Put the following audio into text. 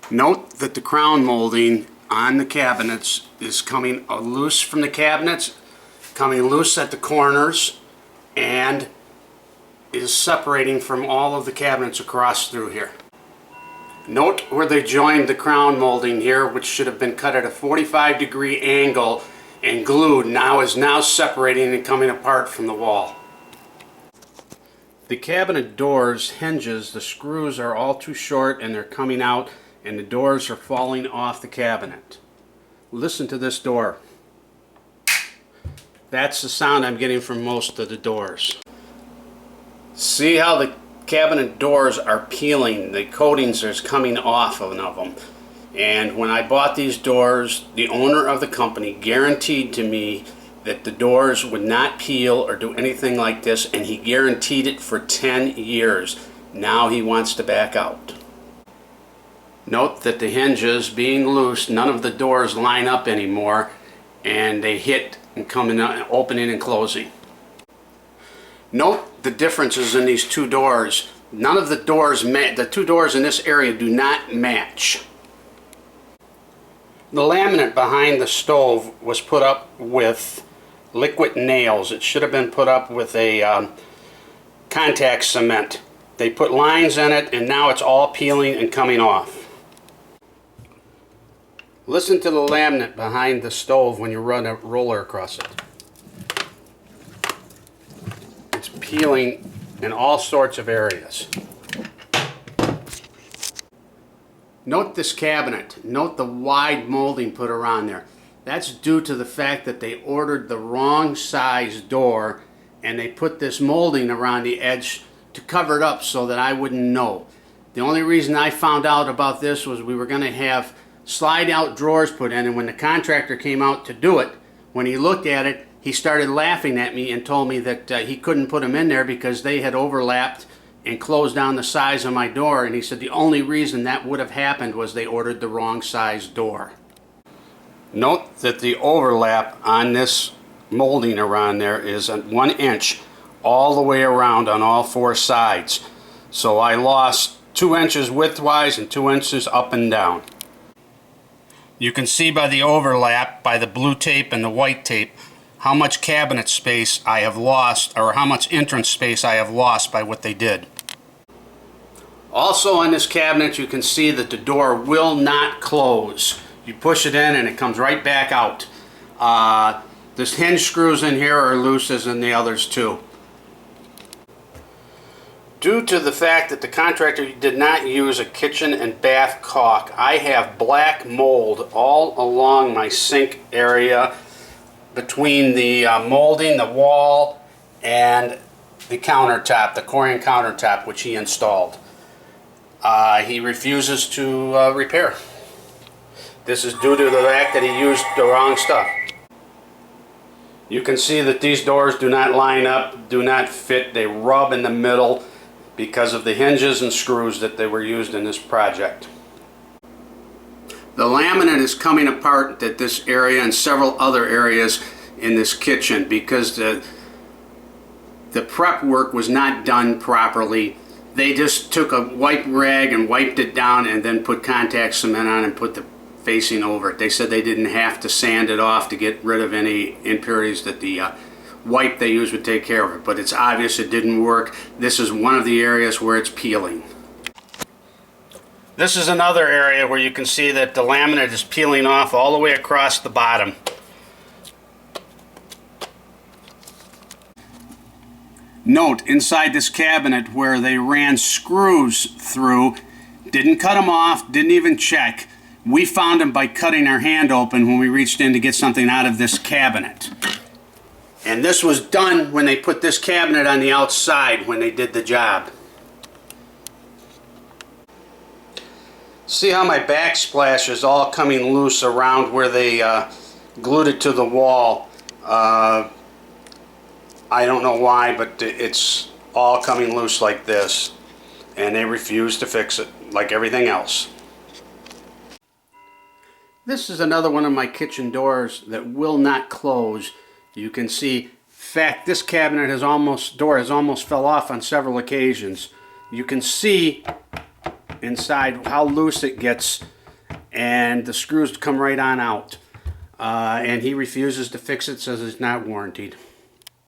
Note that the crown molding on the cabinets is coming loose from the cabinets, coming loose at the corners, and is separating from all of the cabinets across through here. Note where they joined the crown molding here, which should have been cut at a 45-degree angle and glued, is now separating and coming apart from the wall. The cabinet doors, hinges, the screws are all too short and they're coming out, and the doors are falling off the cabinet. Listen to this door. That's the sound I'm getting from most of the doors. See how the cabinet doors are peeling, the coatings are coming off of them. And when I bought these doors, the owner of the company guaranteed to me that the doors would not peel or do anything like this, and he guaranteed it for 10 years. Now he wants to back out. Note that the hinges being loose, none of the doors line up anymore, and they hit and come in, opening and closing. Note the differences in these two doors. None of the doors, the two doors in this area do not match. The laminate behind the stove was put up with liquid nails. It should have been put up with a contact cement. They put lines in it, and now it's all peeling and coming off. Listen to the laminate behind the stove when you run a roller across it. It's peeling in all sorts of areas. Note this cabinet. Note the wide molding put around there. That's due to the fact that they ordered the wrong size door, and they put this molding around the edge to cover it up so that I wouldn't know. The only reason I found out about this was we were going to have slide out drawers put in, and when the contractor came out to do it, when he looked at it, he started laughing at me and told me that he couldn't put them in there because they had overlapped and closed down the size of my door, and he said the only reason that would have happened was they ordered the wrong size door. Note that the overlap on this molding around there is 1 inch all the way around on all 4 sides. So I lost 2 inches widthwise and 2 inches up and down. You can see by the overlap, by the blue tape and the white tape, how much cabinet space I have lost, or how much entrance space I have lost by what they did. Also on this cabinet, you can see that the door will not close. You push it in and it comes right back out. This hinge screws in here are loose as in the others too. Due to the fact that the contractor did not use a kitchen and bath caulk, I have black mold all along my sink area between the molding, the wall, and the countertop, the Corian countertop, which he installed. He refuses to repair. This is due to the fact that he used the wrong stuff. You can see that these doors do not line up, do not fit, they rub in the middle because of the hinges and screws that they were used in this project. The laminate is coming apart at this area and several other areas in this kitchen because the prep work was not done properly. They just took a wipe rag and wiped it down and then put contact cement on and put the facing over it. They said they didn't have to sand it off to get rid of any impurities, that the wipe they used would take care of it, but it's obvious it didn't work. This is one of the areas where it's peeling. This is another area where you can see that the laminate is peeling off all the way across the bottom. Note inside this cabinet where they ran screws through, didn't cut them off, didn't even check. We found them by cutting our hand open when we reached in to get something out of this cabinet. And this was done when they put this cabinet on the outside when they did the job. See how my backsplash is all coming loose around where they glued it to the wall. I don't know why, but it's all coming loose like this. And they refuse to fix it, like everything else. This is another one of my kitchen doors that will not close. You can see, in fact, this cabinet door has almost fell off on several occasions. You can see inside how loose it gets and the screws come right on out. And he refuses to fix it, says it's not warranted.